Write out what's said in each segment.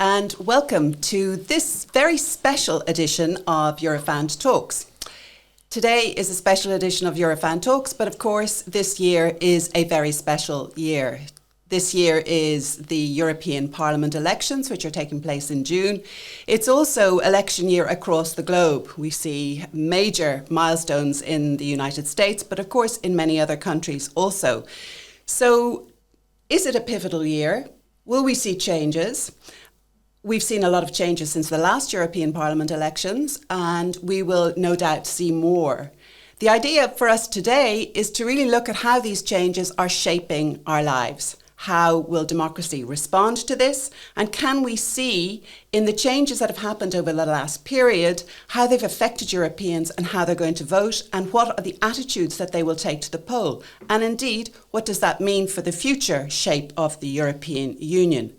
and welcome to this very special edition of Eurofound Talks. Today is a special edition of Eurofound Talks, but of course this year is a very special year. This year is the European Parliament elections, which are taking place in June. It's also election year across the globe. We see major milestones in the United States, but of course in many other countries also. So is it a pivotal year? Will we see changes? We've seen a lot of changes since the last European Parliament elections, and we will no doubt see more. The idea for us today is to really look at how these changes are shaping our lives. How will democracy respond to this? And can we see in the changes that have happened over the last period, how they've affected Europeans and how they're going to vote, and what are the attitudes that they will take to the poll? And indeed, what does that mean for the future shape of the European Union?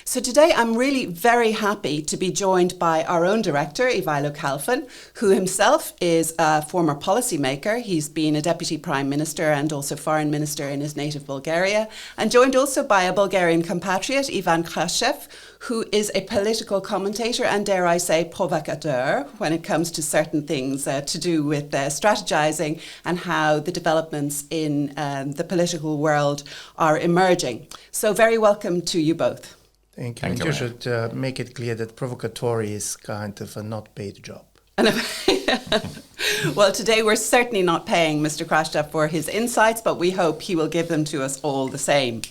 So today I'm really very happy to be joined by our own director, Ivailo Kalfin, who himself is a former policymaker. He's been a deputy prime minister and also foreign minister in his native Bulgaria, and joined also by a Bulgarian compatriot, Ivan Krastev, who is a political commentator and, dare I say, provocateur when it comes to certain things to do with strategizing and how the developments in the political world are emerging. So very welcome to you both. Thank you. You should make it clear that provocatory is kind of a not paid job. Well, today we're certainly not paying Mr. Krastev for his insights, but we hope he will give them to us all the same.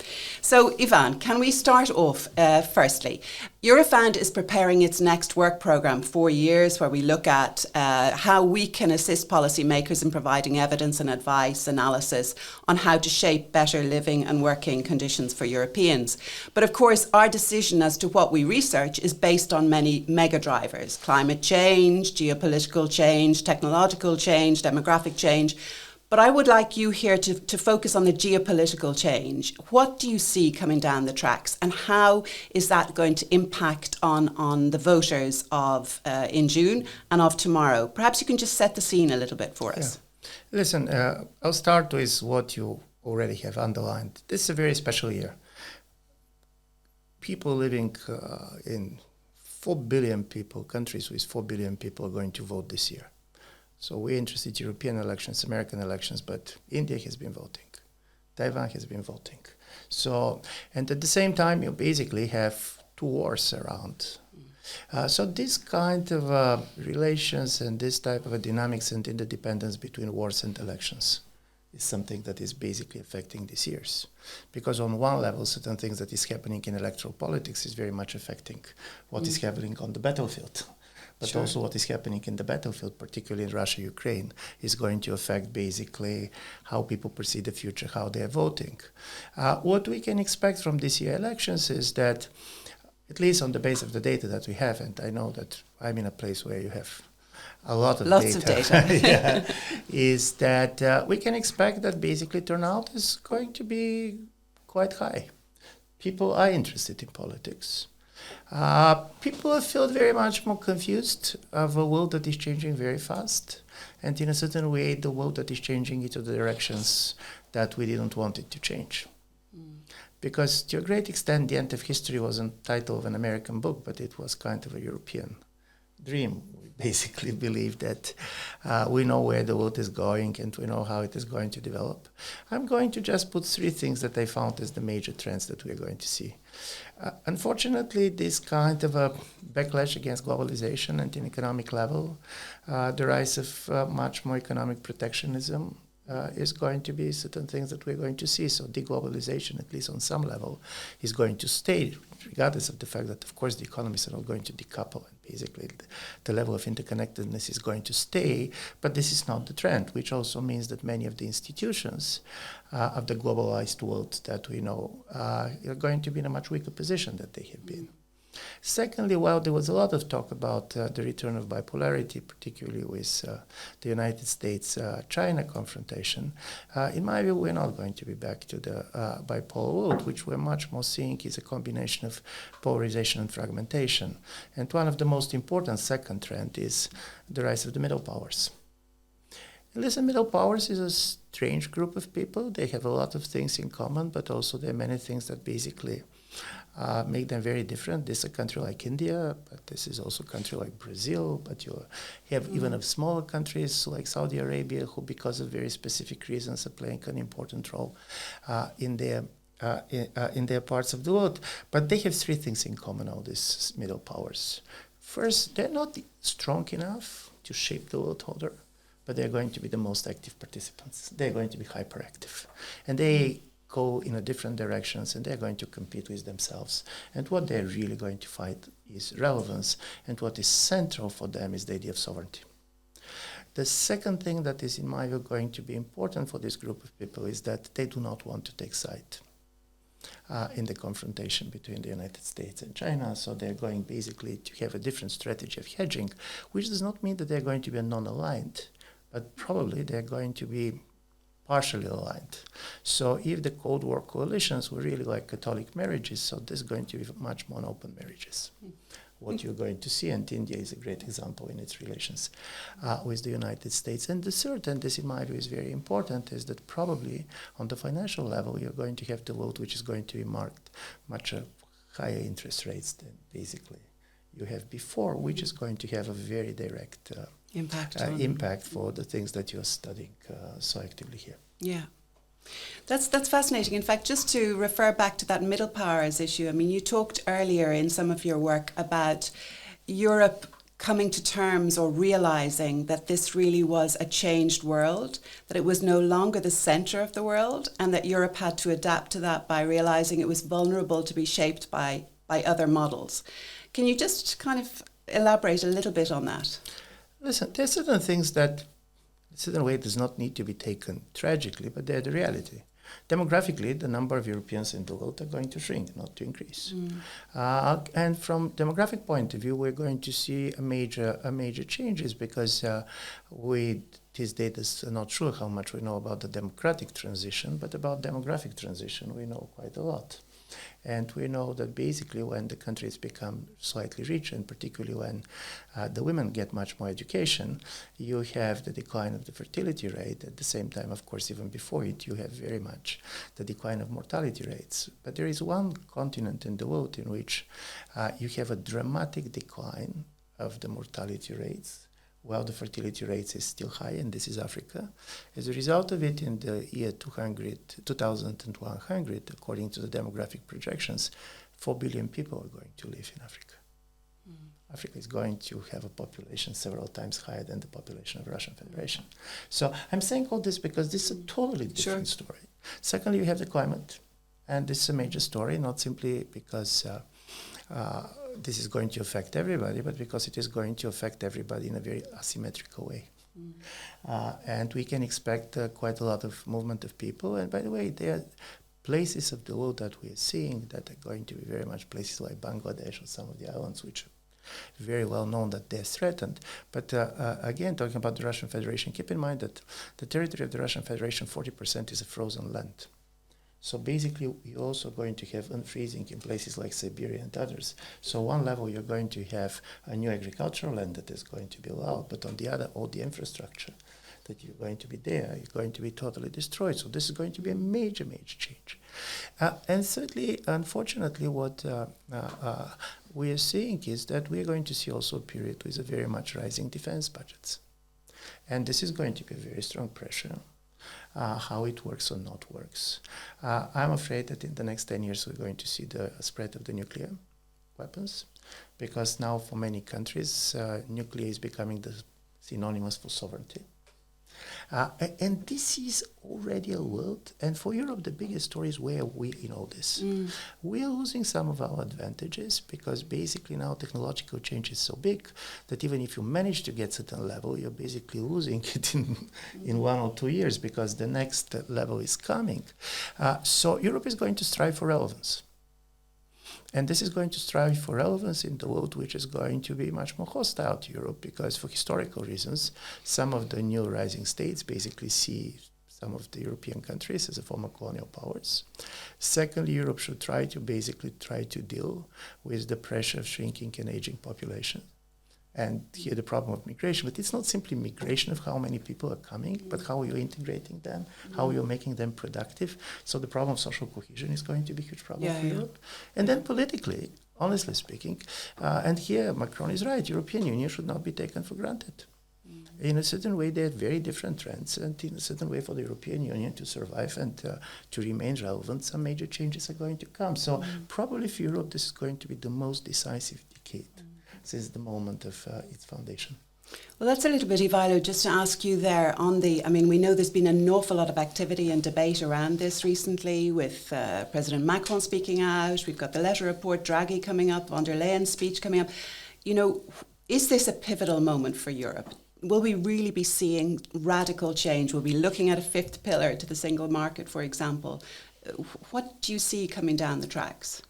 So, Ivan, can we start off firstly? Eurofound is preparing its next work programme, 4 years, where we look at how we can assist policymakers in providing evidence and advice, analysis on how to shape better living and working conditions for Europeans. But of course, our decision as to what we research is based on many mega drivers: climate change, geopolitical change, technological change, demographic change. But I would like you here to focus on the geopolitical change. What do you see coming down the tracks, and how is that going to impact on the voters of in June and of tomorrow? Perhaps you can just set the scene a little bit for us. Listen, I'll start with what you already have underlined. This is a very special year. People living in 4 billion people, countries with 4 billion people are going to vote this year. So we're interested in European elections, American elections, but India has been voting. Taiwan has been voting. So, and at the same time, you basically have 2 wars around. So this kind of relations and this type of dynamics and interdependence between wars and elections is something that is basically affecting these years. Because on one level, certain things that is happening in electoral politics is very much affecting what is happening on the battlefield. But also what is happening in the battlefield, particularly in Russia, Ukraine, is going to affect basically how people perceive the future, how they are voting. What we can expect from this year elections is that, at least on the basis of the data that we have, and I know that I'm in a place where you have a lot of Lots of data. is that we can expect that basically turnout is going to be quite high. People are interested in politics. People feel very much more confused of a world that is changing very fast, and in a certain way the world that is changing into the directions that we didn't want it to change. Because to a great extent the end of history wasn't the title of an American book, but it was kind of a European dream. We basically believe that we know where the world is going and we know how it is going to develop. I'm going to just put 3 things that I found as the major trends that we're going to see. Unfortunately, this kind of a backlash against globalization at an economic level, the rise of much more economic protectionism is going to be certain things that we're going to see. So deglobalization, at least on some level, is going to stay, regardless of the fact that, of course, the economies are not going to decouple. And basically, the level of interconnectedness is going to stay. But this is not the trend, which also means that many of the institutions of the globalized world that we know are going to be in a much weaker position than they have been. Secondly, while there was a lot of talk about the return of bipolarity, particularly with the United States-China confrontation, in my view, we're not going to be back to the bipolar world, which we're much more seeing is a combination of polarization and fragmentation. And one of the most important second trend is the rise of the middle powers. And listen, middle powers is a strange group of people. They have a lot of things in common, but also there are many things that basically make them very different. This is a country like India, but this is also a country like Brazil, but you have even of smaller countries like Saudi Arabia, who because of very specific reasons are playing an important role in their parts of the world. But they have three things in common, all these middle powers. First, they're not strong enough to shape the world order, but they're going to be the most active participants. They're going to be hyperactive. And they go in a different directions, and they're going to compete with themselves. And what they're really going to fight is relevance, and what is central for them is the idea of sovereignty. The second thing that is, in my view, going to be important for this group of people is that they do not want to take side in the confrontation between the United States and China. So they're going basically to have a different strategy of hedging, which does not mean that they're going to be non-aligned, but probably they're going to be partially aligned. So if the Cold War coalitions were really like Catholic marriages, so there's going to be much more open marriages. What you're going to see, and India is a great example in its relations with the United States. And the third, and this in my view is very important, is that probably on the financial level, you're going to have the world which is going to be marked much higher interest rates than basically you have before, which is going to have a very direct impact for the things that you're studying so actively here. Yeah. That's fascinating. In fact, just to refer back to that middle powers issue, I mean, you talked earlier in some of your work about Europe coming to terms or realizing that this really was a changed world, that it was no longer the center of the world, and that Europe had to adapt to that by realizing it was vulnerable to be shaped by other models. Can you just kind of elaborate a little bit on that? Listen, there's certain things that in a certain way does not need to be taken tragically, but they're the reality. Demographically, the number of Europeans in the world are going to shrink, not to increase. And from demographic point of view, we're going to see a major changes because these data are not sure how much we know about the democratic transition, but about demographic transition we know quite a lot. And we know that basically when the countries become slightly rich, and particularly when the women get much more education, you have the decline of the fertility rate. At the same time, of course, even before it, you have very much the decline of mortality rates. But there is one continent in the world in which you have a dramatic decline of the mortality rates, while the fertility rates is still high, and this is Africa. As a result of it, in the year 2100, according to the demographic projections, 4 billion people are going to live in Africa. Africa is going to have a population several times higher than the population of the Russian Federation. So I'm saying all this because this is a totally different story. Secondly, you have the climate, and this is a major story, not simply because this is going to affect everybody, but because it is going to affect everybody in a very asymmetrical way. And we can expect quite a lot of movement of people. And by the way, there are places of the world that we are seeing that are going to be very much places like Bangladesh or some of the islands, which are very well known that they're threatened. But again, talking about the Russian Federation, keep in mind that the territory of the Russian Federation, 40% is a frozen land. So basically, you're also going to have unfreezing in places like Siberia and others. So one level, you're going to have a new agricultural land that is going to be allowed, but on the other, all the infrastructure that you're going to be there is going to be totally destroyed. So this is going to be a major change. And thirdly, unfortunately, what we are seeing is that we're going to see also a period with a very much rising defense budgets. And this is going to be a very strong pressure. How it works or not works. I'm afraid that in the next 10 years we're going to see the spread of the nuclear weapons, because now for many countries nuclear is becoming the synonymous for sovereignty. And this is already a world, and for Europe the biggest story is where we in all this. We are losing some of our advantages because basically now technological change is so big that even if you manage to get certain level, you're basically losing it in 1 or 2 years because the next level is coming. So Europe is going to strive for relevance. And this is going to strive for relevance in the world, which is going to be much more hostile to Europe because for historical reasons, some of the new rising states basically see some of the European countries as a former colonial powers. Secondly, Europe should try to deal with the pressure of shrinking and aging population. And here the problem of migration, but it's not simply migration of how many people are coming, but how you're integrating them, how you're making them productive. So the problem of social cohesion is going to be a huge problem for Europe. And then politically, honestly speaking, and here Macron is right, European Union should not be taken for granted. In a certain way, they have very different trends, and in a certain way, for the European Union to survive and to remain relevant, some major changes are going to come. So probably for Europe, this is going to be the most decisive decade since the moment of its foundation. Well, that's a little bit, Ivailo, just to ask you there on we know there's been an awful lot of activity and debate around this recently with President Macron speaking out. We've got the letter report, Draghi coming up, von der Leyen's speech coming up. Is this a pivotal moment for Europe? Will we really be seeing radical change? Will we be looking at a fifth pillar to the single market, for example? What do you see coming down the tracks?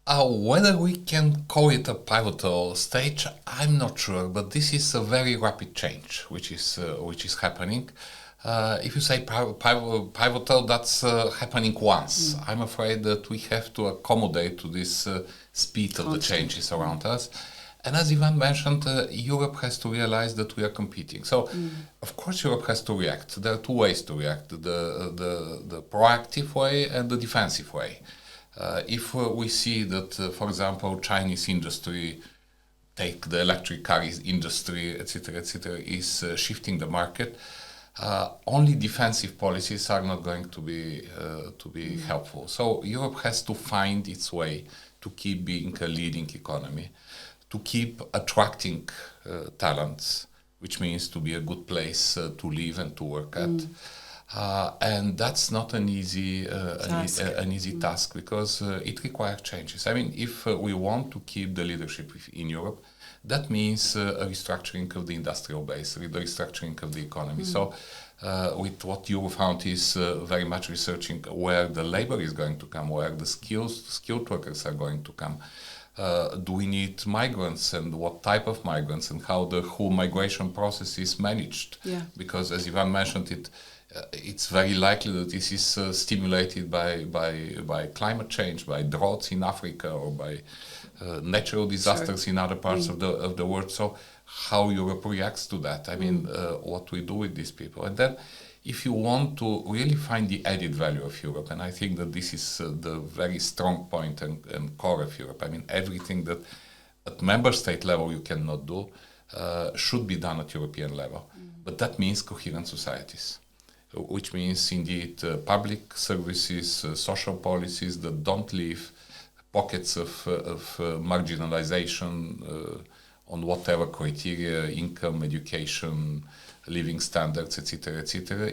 Whether we can call it a pivotal stage, I'm not sure, but this is a very rapid change which is happening. If you say pivotal, that's happening once. I'm afraid that we have to accommodate to this speed of the changes around us. And as Ivan mentioned, Europe has to realize that we are competing. So, of course, Europe has to react. There are two ways to react, the proactive way and the defensive way. If we see that, for example, Chinese industry, take the electric car industry, etc., is shifting the market, only defensive policies are not going to be helpful. So Europe has to find its way to keep being a leading economy, to keep attracting talents, which means to be a good place to live and to work at. And that's not an easy task because it requires changes. I mean, if we want to keep the leadership in Europe, that means a restructuring of the industrial base, the restructuring of the economy. So with what Eurofound is very much researching, where the labor is going to come, where the skilled workers are going to come. Do we need migrants and what type of migrants and how the whole migration process is managed? Yeah. Because as Ivan mentioned, it's very likely that this is stimulated by climate change, by droughts in Africa or by natural disasters in other parts of the world. So how Europe reacts to that? I mean, what we do with these people. And then if you want to really find the added value of Europe, and I think that this is the very strong point and core of Europe. I mean, everything that at member state level you cannot do should be done at European level. But that means coherent societies, which means indeed public services, social policies that don't leave pockets of marginalization on whatever criteria, income, education, living standards, etc.,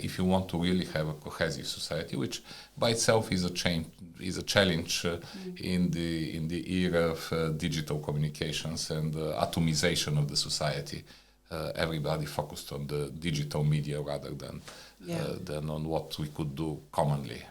if you want to really have a cohesive society, which by itself is a challenge in the era of digital communications and atomization of the society. Everybody focused on the digital media rather than on what we could do commonly.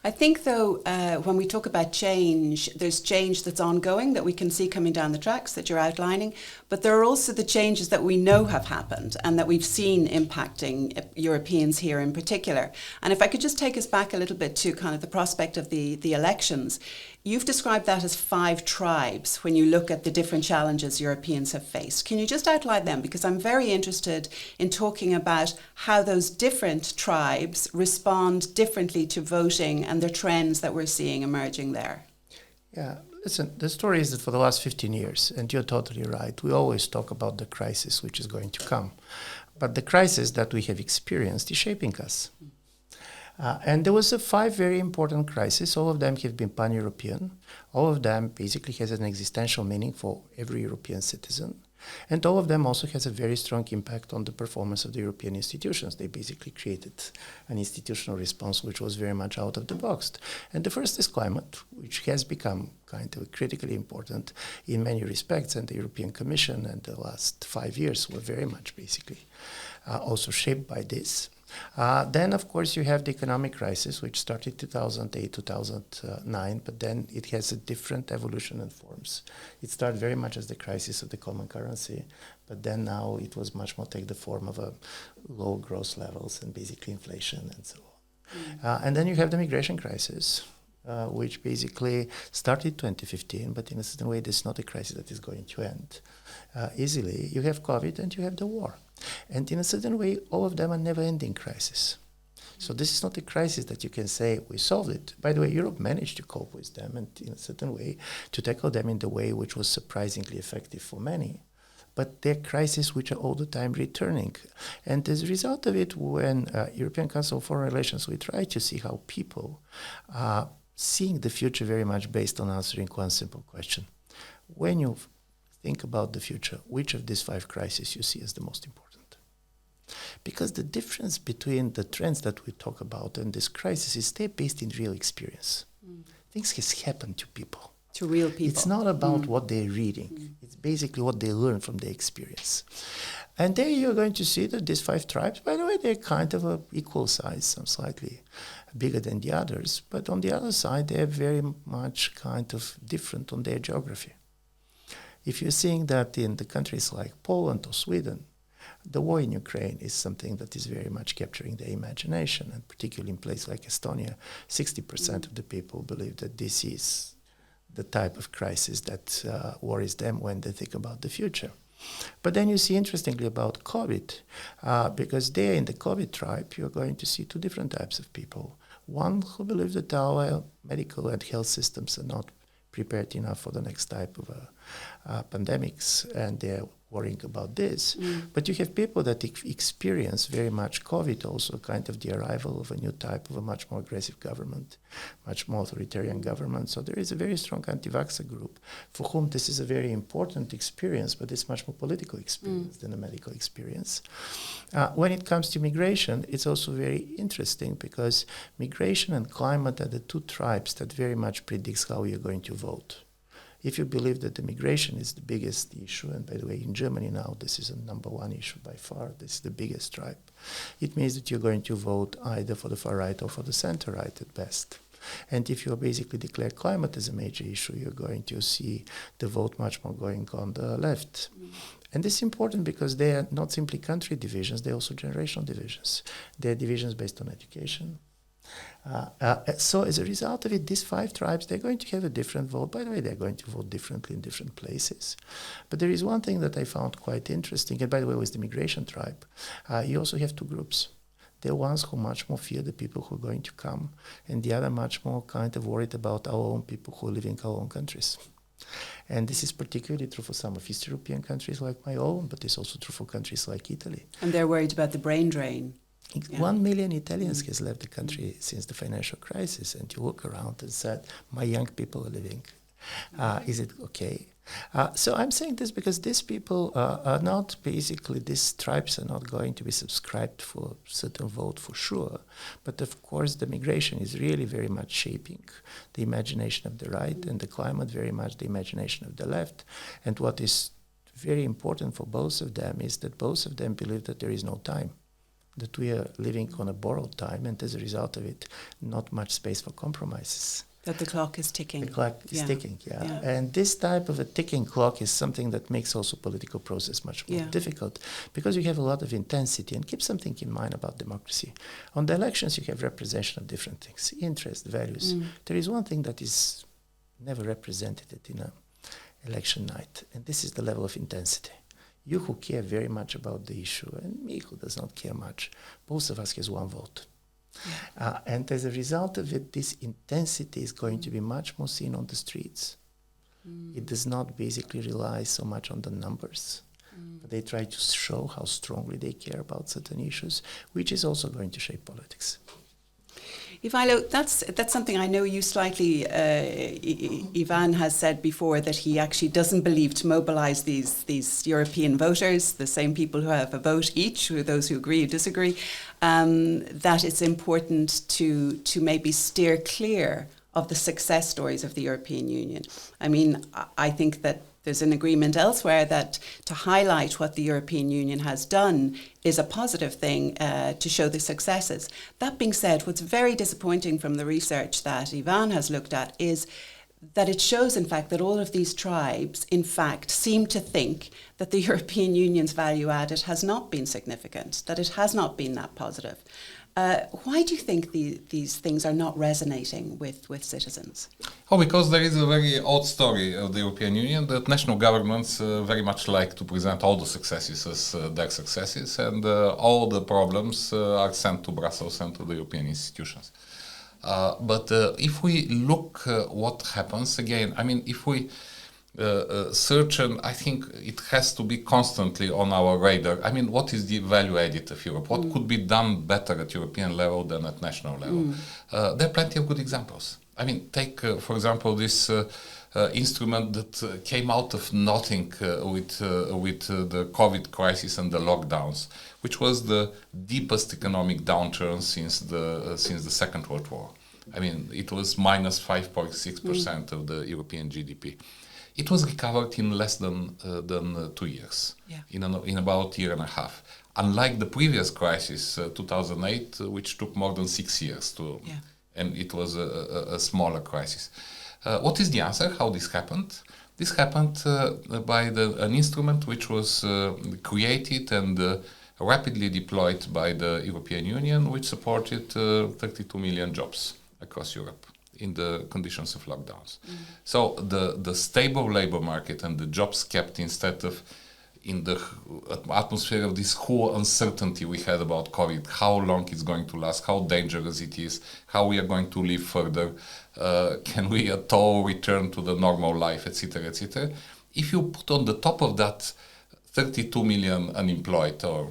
I think, though, when we talk about change, there's change that's ongoing that we can see coming down the tracks that you're outlining, but there are also the changes that we know have happened and that we've seen impacting Europeans here in particular. And if I could just take us back a little bit to kind of the prospect of the elections, you've described that as 5 tribes when you look at the different challenges Europeans have faced. Can you just outline them? Because I'm very interested in talking about how those different tribes respond differently to voting and the trends that we're seeing emerging there. Yeah, listen, the story is that for the last 15 years, and you're totally right, we always talk about the crisis which is going to come. But the crisis that we have experienced is shaping us. And there was 5 very important crises. All of them have been pan-European. All of them basically has an existential meaning for every European citizen. And all of them also has a very strong impact on the performance of the European institutions. They basically created an institutional response which was very much out of the box. And the first is climate, which has become kind of critically important in many respects. And the European Commission and the last 5 years were very much basically also shaped by this. Then, of course, you have the economic crisis, which started 2008, 2009, but then it has a different evolution and forms. It started very much as the crisis of the common currency, but then now it was much more take the form of low growth levels and basically inflation and so on. And then you have the migration crisis, which basically started 2015, but in a certain way, this is not a crisis that is going to end easily. You have COVID and you have the war. And in a certain way, all of them are never-ending crises. So this is not a crisis that you can say, we solved it. By the way, Europe managed to cope with them and in a certain way to tackle them in the way which was surprisingly effective for many. But they're crises which are all the time returning. And as a result of it, when European Council of Foreign Relations, we try to see how people are seeing the future very much based on answering one simple question. When you think about the future, which of these 5 crises you see as the most important? Because the difference between the trends that we talk about and this crisis is they're based in real experience. Things has happened to people. To real people. It's not about what they're reading. It's basically what they learn from their experience. And there you're going to see that these 5 tribes, by the way, they're kind of a equal size, some slightly bigger than the others. But on the other side, they're very much kind of different on their geography. If you're seeing that in the countries like Poland or Sweden, the war in Ukraine is something that is very much capturing their imagination, and particularly in places like Estonia, 60% of the people believe that this is the type of crisis that worries them when they think about the future. But then you see, interestingly, about COVID, because there in the COVID tribe, you're going to see 2 different types of people. One who believe that our medical and health systems are not prepared enough for the next type of pandemics, and they're worrying about this. But you have people that experience very much COVID, also kind of the arrival of a new type of a much more aggressive government, much more authoritarian government. So there is a very strong anti-vaxxer group for whom this is a very important experience, but it's much more political experience than a medical experience. When it comes to migration, it's also very interesting because migration and climate are the 2 tribes that very much predicts how you're going to vote. If you believe that immigration is the biggest issue, and by the way, in Germany now, this is a number 1 issue by far, this is the biggest tribe, it means that you're going to vote either for the far right or for the center right at best. And if you basically declare climate as a major issue, you're going to see the vote much more going on the left. And this is important because they are not simply country divisions, they're also generational divisions. They're divisions based on education. So as a result of it, these 5 tribes, they're going to have a different vote. By the way, they're going to vote differently in different places. But there is one thing that I found quite interesting, and by the way, with the migration tribe, you also have 2 groups. There are ones who much more fear the people who are going to come, and the other much more kind of worried about our own people who live in our own countries. And this is particularly true for some of East European countries like my own, but it's also true for countries like Italy. And they're worried about the brain drain. 1 million Italians has left the country since the financial crisis, and you look around and said, my young people are living. Is it okay? So I'm saying this because these people are not basically, these tribes are not going to be subscribed for a certain vote for sure. But of course, the migration is really very much shaping the imagination of the right, and the climate very much the imagination of the left. And what is very important for both of them is that both of them believe that there is no time, that we are living on a borrowed time, and as a result of it, not much space for compromises. That the clock is ticking. The clock is ticking, yeah. And this type of a ticking clock is something that makes also political process much more difficult, because you have a lot of intensity. And keep something in mind about democracy. On the elections, you have representation of different things, interests, values. There is one thing that is never represented in an election night, and this is the level of intensity. You who care very much about the issue, and me who does not care much, both of us has 1 vote. And as a result of it, this intensity is going to be much more seen on the streets. It does not basically rely so much on the numbers, but they try to show how strongly they care about certain issues, which is also going to shape politics. Ivailo, that's something I know you slightly, Ivan has said before, that he actually doesn't believe to mobilise these European voters, the same people who have a vote each, those who agree or disagree, that it's important to maybe steer clear of the success stories of the European Union. I mean, I think that there's an agreement elsewhere that to highlight what the European Union has done is a positive thing to show the successes. That being said, what's very disappointing from the research that Ivan has looked at is that it shows, in fact, that all of these tribes, in fact, seem to think that the European Union's value added has not been significant, that it has not been that positive. Why do you think these things are not resonating with citizens? Oh, because there is a very old story of the European Union that national governments very much like to present all the successes as their successes, and all the problems are sent to Brussels and to the European institutions. But if we look what happens, again, I mean, if we search, and I think it has to be constantly on our radar. I mean, what is the value added of Europe? What could be done better at European level than at national level? There are plenty of good examples. I mean, take, for example, this instrument that came out of nothing with the COVID crisis and the lockdowns, which was the deepest economic downturn since the Second World War. I mean, it was minus 5.6% of the European GDP. It was recovered in less than 2 years, in about a year and a half. Unlike the previous crisis, 2008, which took more than 6 years and it was a smaller crisis. What is the answer? How this happened? This happened by an instrument which was created and rapidly deployed by the European Union, which supported 32 million jobs across Europe in the conditions of lockdowns. So the stable labor market and the jobs kept instead of in the atmosphere of this whole uncertainty we had about COVID, how long it's going to last, how dangerous it is, how we are going to live further, can we at all return to the normal life, etc., etc. If you put on the top of that 32 million unemployed or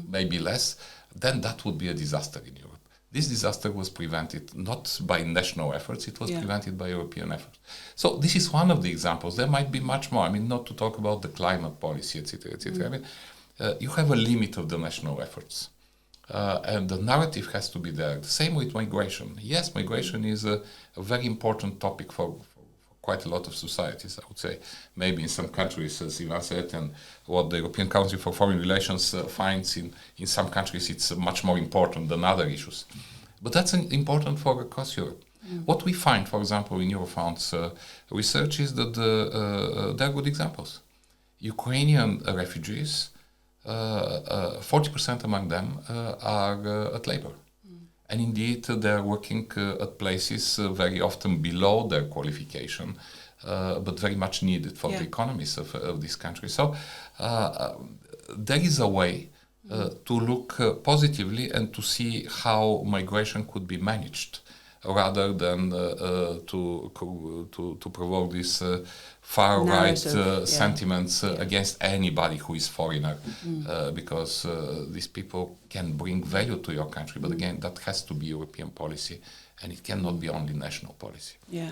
maybe less, then that would be a disaster in Europe. This disaster was prevented not by national efforts, it was prevented by European efforts. So this is one of the examples. There might be much more. I mean, not to talk about the climate policy, etc., etc. I mean, you have a limit of the national efforts. And the narrative has to be there. The same with migration. Yes, migration is a very important topic for quite a lot of societies, I would say. Maybe in some countries, as Ivan said, and what the European Council for Foreign Relations finds in some countries, it's much more important than other issues. But that's important for across Europe. What we find, for example, in Eurofound's research is that there are good examples. Ukrainian refugees, 40% among them are at labor. And indeed, they're working at places very often below their qualification, but very much needed for the economies of this country. So there is a way to look positively and to see how migration could be managed, rather than to provoke these far-right sentiments against anybody who is foreigner, because these people can bring value to your country. But again, that has to be European policy, and it cannot be only national policy. Yeah.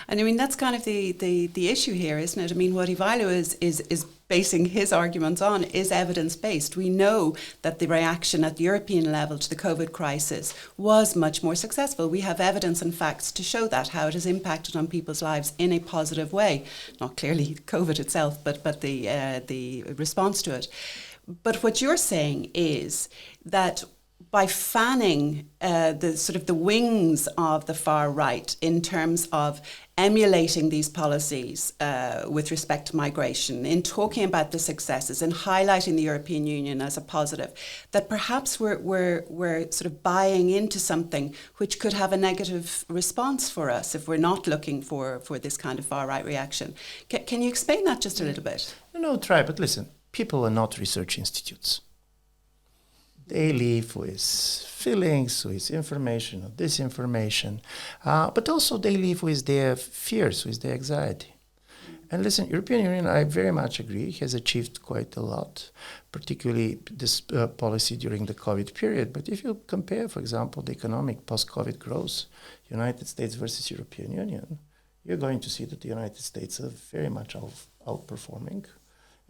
And I mean, that's kind of the issue here, isn't it? I mean, what Ivailo is basing his arguments on is evidence-based. We know that the reaction at the European level to the COVID crisis was much more successful. We have evidence and facts to show that, how it has impacted on people's lives in a positive way. Not clearly COVID itself, but the response to it. But what you're saying is that by fanning the wings of the far right in terms of emulating these policies with respect to migration, in talking about the successes and highlighting the European Union as a positive, that perhaps we're sort of buying into something which could have a negative response for us if we're not looking for this kind of far right reaction. Can you explain that just a little bit? No, try, but listen, people are not research institutes. They live with feelings, with information or disinformation, but also they live with their fears, with their anxiety. And listen, European Union, I very much agree, has achieved quite a lot, particularly this policy during the COVID period. But if you compare, for example, the economic post-COVID growth, United States versus European Union, you're going to see that the United States are very much outperforming.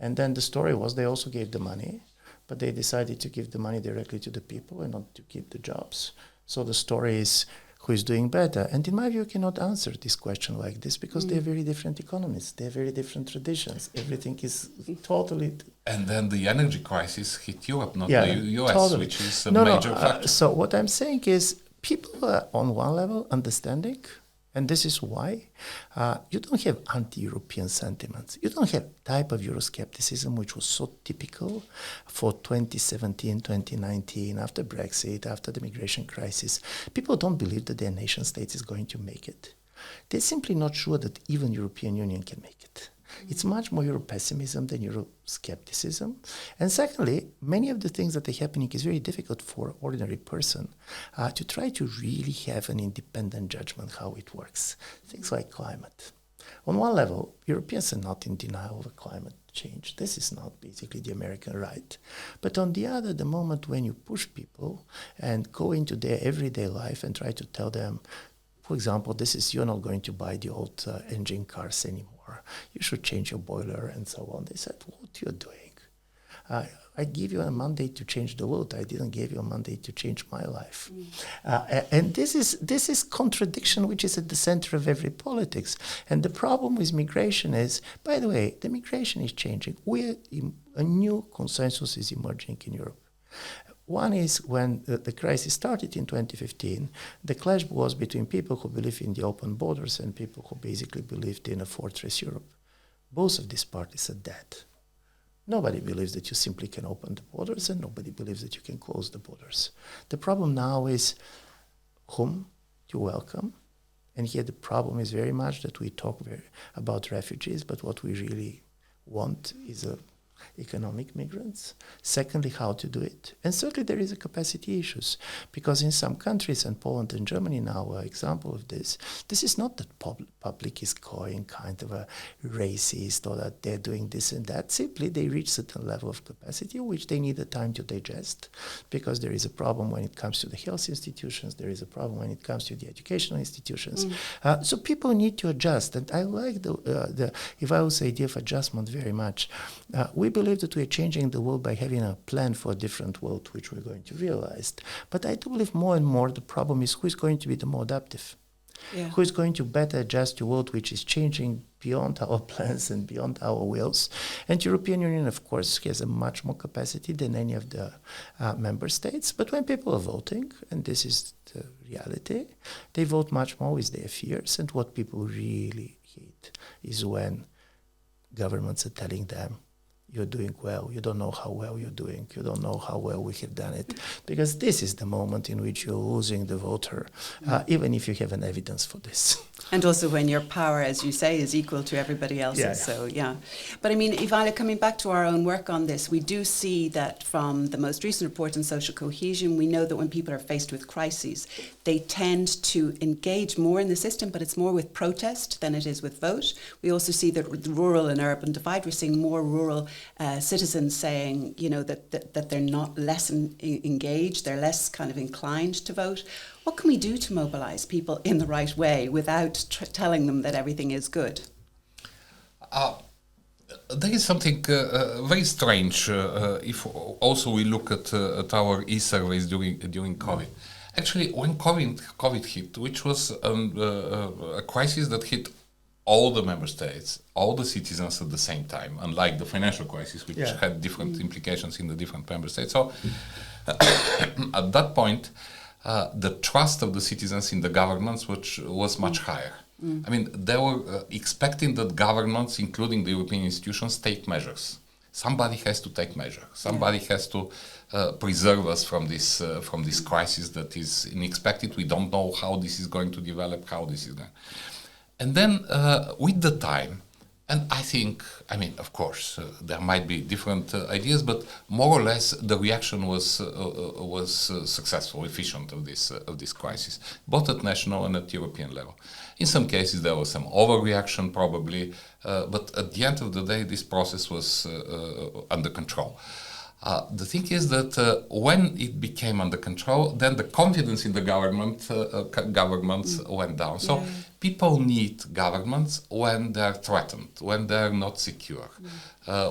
And then the story was they also gave the money, but they decided to give the money directly to the people and not to keep the jobs. So the story is who is doing better. And in my view, you cannot answer this question like this because they're very different economies. They're very different traditions. Everything is totally... And then the energy crisis hit Europe, not the US, totally. Which is a major factor. So what I'm saying is people are on one level understanding And this is why you don't have anti-European sentiments. You don't have type of Euroscepticism which was so typical for 2017, 2019, after Brexit, after the migration crisis. People don't believe that their nation state is going to make it. They're simply not sure that even European Union can make it. It's much more Euro-pessimism than Euro-skepticism. And secondly, many of the things that are happening is very difficult for an ordinary person to try to really have an independent judgment how it works. Things like climate. On one level, Europeans are not in denial of climate change. This is not basically the American right. But on the other, the moment when you push people and go into their everyday life and try to tell them, for example, you're not going to buy the old engine cars anymore. You should change your boiler and so on. They said, what you're doing? I gave you a mandate to change the world. I didn't give you a mandate to change my life. And this is contradiction which is at the center of every politics. And the problem with migration is, by the way, the migration is changing. A new consensus is emerging in Europe. One is when the crisis started in 2015, the clash was between people who believe in the open borders and people who basically believed in a fortress Europe. Both of these parties are dead. Nobody believes that you simply can open the borders, and nobody believes that you can close the borders. The problem now is whom you welcome. And here the problem is very much that we talk about refugees, but what we really want is economic migrants. Secondly, how to do it. And thirdly, there is a capacity issues, because in some countries, and Poland and Germany now are example of this is not that public is going kind of a racist or that they're doing this and that. Simply, they reach certain level of capacity which they need the time to digest, because there is a problem when it comes to the health institutions, there is a problem when it comes to the educational institutions. So people need to adjust. And I like the Ivailo's idea of adjustment very much. We believe that we're changing the world by having a plan for a different world, which we're going to realize. But I do believe more and more the problem is who is going to be the more adaptive. Yeah. Who is going to better adjust to a world which is changing beyond our plans and beyond our wills. And the European Union, of course, has a much more capacity than any of the member states. But when people are voting, and this is the reality, they vote much more with their fears. And what people really hate is when governments are telling them, you're doing well, you don't know how well you're doing, you don't know how well we have done it. Because this is the moment in which you're losing the voter, even if you have an evidence for this. And also when your power, as you say, is equal to everybody else's. Yeah. So, yeah. But I mean, Ivailo, coming back to our own work on this, we do see that from the most recent report on social cohesion, we know that when people are faced with crises, they tend to engage more in the system, but it's more with protest than it is with vote. We also see that with the rural and urban divide, we're seeing more rural citizens saying, you know, that they're not less engaged, they're less kind of inclined to vote. What can we do to mobilise people in the right way without telling them that everything is good? There is something very strange if also we look at our e-surveys during COVID. Actually, when COVID hit, which was a crisis that hit all the member states, all the citizens at the same time, unlike the financial crisis, which had different implications in the different member states. So at that point, the trust of the citizens in the governments was much higher. I mean, they were expecting that governments, including the European institutions, take measures. Somebody has to take measures. Somebody has to preserve us from this crisis that is unexpected. We don't know how this is going to develop, how this is going. And then with the time, and I think, I mean, of course, there might be different ideas, but more or less the reaction was successful, efficient of this crisis, both at national and at European level. In some cases, there was some overreaction, probably, but at the end of the day, this process was under control. The thing is that when it became under control, then the confidence in the governments went down. So people need governments when they are threatened, when they are not secure,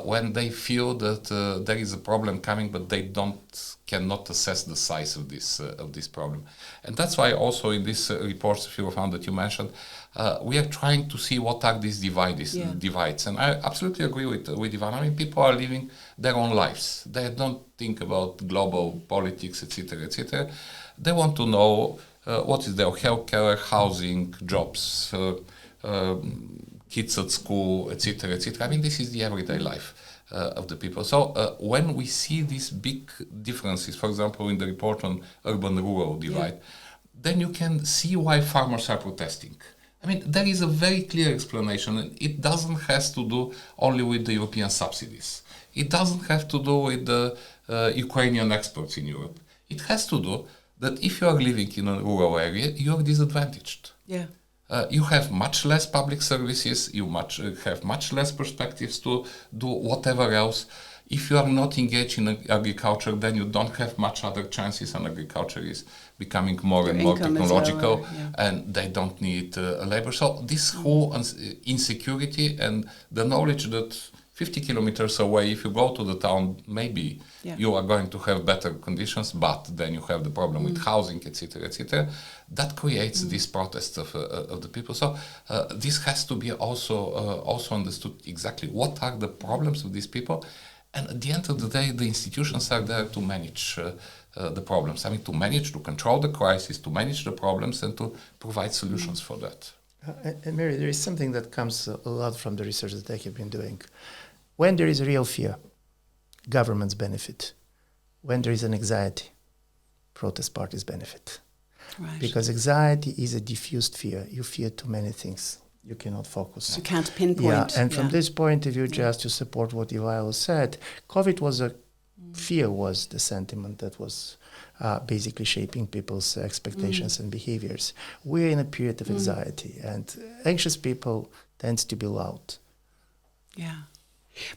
when they feel that there is a problem coming, but they cannot assess the size of this problem. And that's why also in this reports of Eurofound that you mentioned, we are trying to see what are these divides. And I absolutely agree with Ivan. I mean, people are living their own lives. They don't think about global politics, etc., etc. They want to know what is their healthcare, housing, jobs, kids at school, etc., etc. I mean, this is the everyday life of the people. So when we see these big differences, for example, in the report on urban-rural divide, then you can see why farmers are protesting. I mean, there is a very clear explanation, and it doesn't have to do only with the European subsidies. It doesn't have to do with the Ukrainian exports in Europe. It has to do that if you are living in a rural area, you are disadvantaged. Yeah. You have much less public services, you have much less perspectives to do whatever else. If you are not engaged in agriculture, then you don't have much other chances, and agriculture is becoming more and more technological, and they don't need labor. So this whole insecurity and the knowledge that 50 kilometers away, if you go to the town, maybe you are going to have better conditions, but then you have the problem with housing, etc., etc. That creates these protests of the people. So this has to be also understood exactly what are the problems of these people. And at the end of the day, the institutions are there to manage the problems. I mean, to manage, to control the crisis, to manage the problems, and to provide solutions for that. And Mary, there is something that comes a lot from the research that I have been doing. When there is a real fear, governments benefit. When there is an anxiety, protest parties benefit. Right. Because anxiety is a diffused fear. You fear too many things. You cannot focus. You can't pinpoint. Yeah, and from this point of view, just to support what Ivailo said, COVID was fear was the sentiment that was basically shaping people's expectations and behaviors. We're in a period of anxiety, and anxious people tend to be loud. Yeah.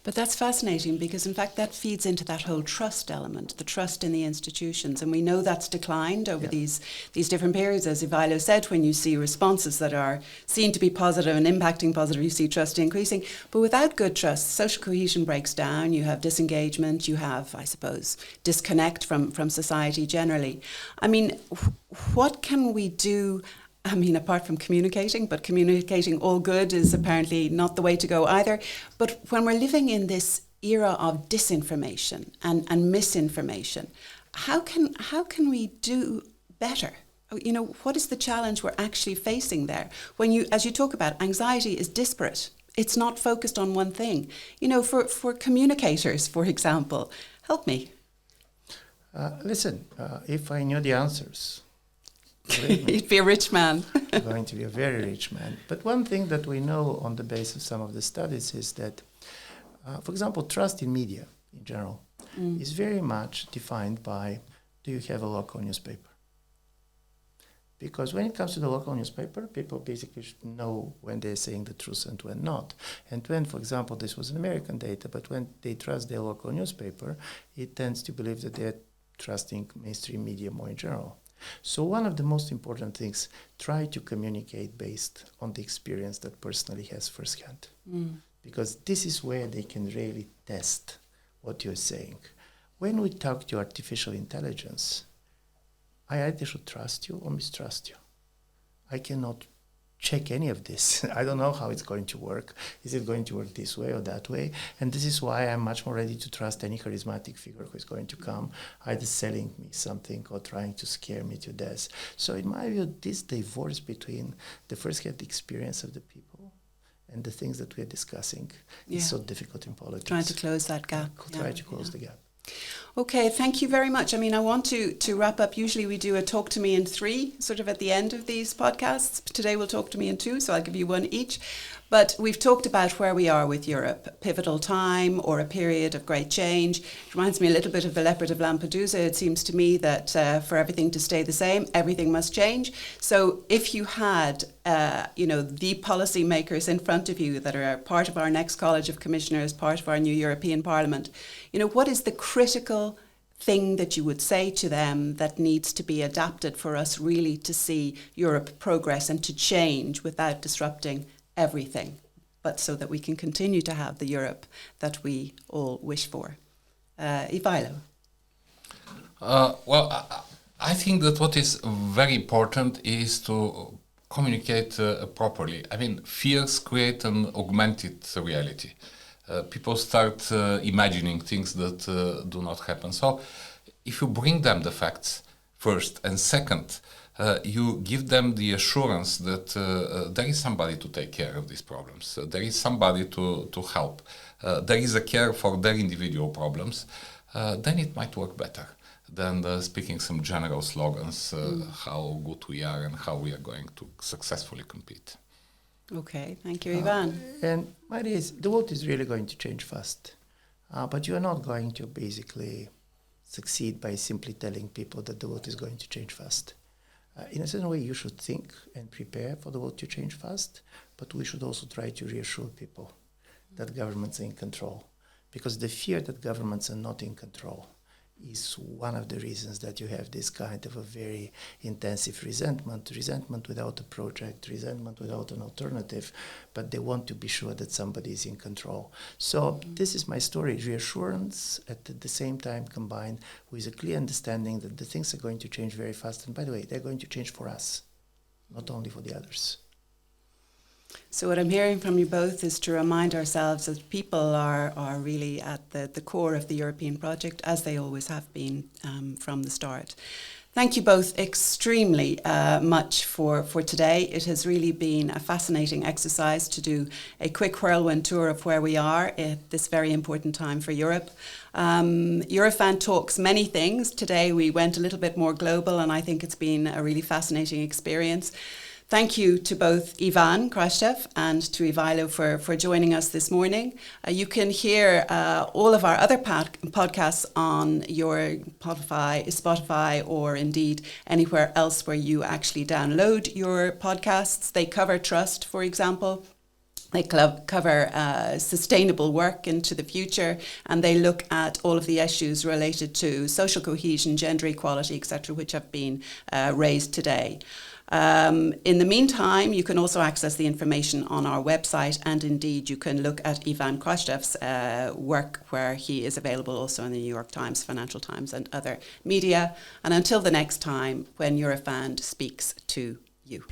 But that's fascinating because, in fact, that feeds into that whole trust element, the trust in the institutions. And we know that's declined over these different periods. As Ivailo said, when you see responses that are seen to be positive and impacting positive, you see trust increasing. But without good trust, social cohesion breaks down. You have disengagement. You have, I suppose, disconnect from society generally. I mean, what can we do? I mean, apart from communicating, but communicating all good is apparently not the way to go either. But when we're living in this era of disinformation and misinformation, how can we do better? You know, what is the challenge we're actually facing there? When you, as you talk about, anxiety is disparate. It's not focused on one thing. You know, for communicators, for example, help me. Listen, if I knew the answers, you'd be a rich man. I'm going to be a very rich man. But one thing that we know on the basis of some of the studies is that, for example, trust in media in general is very much defined by, do you have a local newspaper? Because when it comes to the local newspaper, people basically know when they're saying the truth and when not. And when, for example, this was an American data, but when they trust their local newspaper, it tends to believe that they're trusting mainstream media more in general. So one of the most important things, try to communicate based on the experience that personally has firsthand. Because this is where they can really test what you're saying. When we talk to artificial intelligence, I either should trust you or mistrust you. I cannot check any of this. I don't know how it's going to work. Is it going to work this way or that way? And this is why I'm much more ready to trust any charismatic figure who is going to come, either selling me something or trying to scare me to death. So in my view, this divorce between the first-hand experience of the people and the things that we're discussing is so difficult in politics. Trying to close that gap. Try to close the gap. Okay, thank you very much. I mean, I want to wrap up. Usually we do a talk to me in 3, sort of at the end of these podcasts. Today we'll talk to me in 2, so I'll give you 1 each. But we've talked about where we are with Europe, pivotal time or a period of great change. It reminds me a little bit of the leopard of Lampedusa. It seems to me that for everything to stay the same, everything must change. So if you had, the policy makers in front of you that are part of our next College of Commissioners, part of our new European Parliament, what is the critical thing that you would say to them that needs to be adapted for us really to see Europe progress and to change without disrupting everything, but so that we can continue to have the Europe that we all wish for? Ivailo. I think that what is very important is to communicate properly. I mean, fears create an augmented reality. People start imagining things that do not happen. So if you bring them the facts first, and second, you give them the assurance that there is somebody to take care of these problems. There is somebody to help. There is a care for their individual problems. Then it might work better than speaking some general slogans, how good we are and how we are going to successfully compete. Okay, thank you, Ivan. And the world is really going to change fast. But you're not going to basically succeed by simply telling people that the world is going to change fast. In a certain way, you should think and prepare for the world to change fast, but we should also try to reassure people that governments are in control. Because the fear that governments are not in control is one of the reasons that you have this kind of a very intensive resentment without a project, resentment without an alternative, but they want to be sure that somebody is in control. So this is my story, reassurance at the same time combined with a clear understanding that the things are going to change very fast. And by the way, they're going to change for us, not only for the others. So what I'm hearing from you both is to remind ourselves that people are really at the core of the European project, as they always have been from the start. Thank you both extremely much for today. It has really been a fascinating exercise to do a quick whirlwind tour of where we are at this very important time for Europe. Eurofound Talks many things. Today we went a little bit more global, and I think it's been a really fascinating experience. Thank you to both Ivan Krastev and to Ivailo for joining us this morning. You can hear all of our other podcasts on your Spotify, or indeed anywhere else where you actually download your podcasts. They cover trust, for example. They cover sustainable work into the future, and they look at all of the issues related to social cohesion, gender equality, etc., which have been raised today. In the meantime, you can also access the information on our website, and indeed you can look at Ivan Krastev's work, where he is available also in the New York Times, Financial Times and other media. And until the next time when Eurofound speaks to you.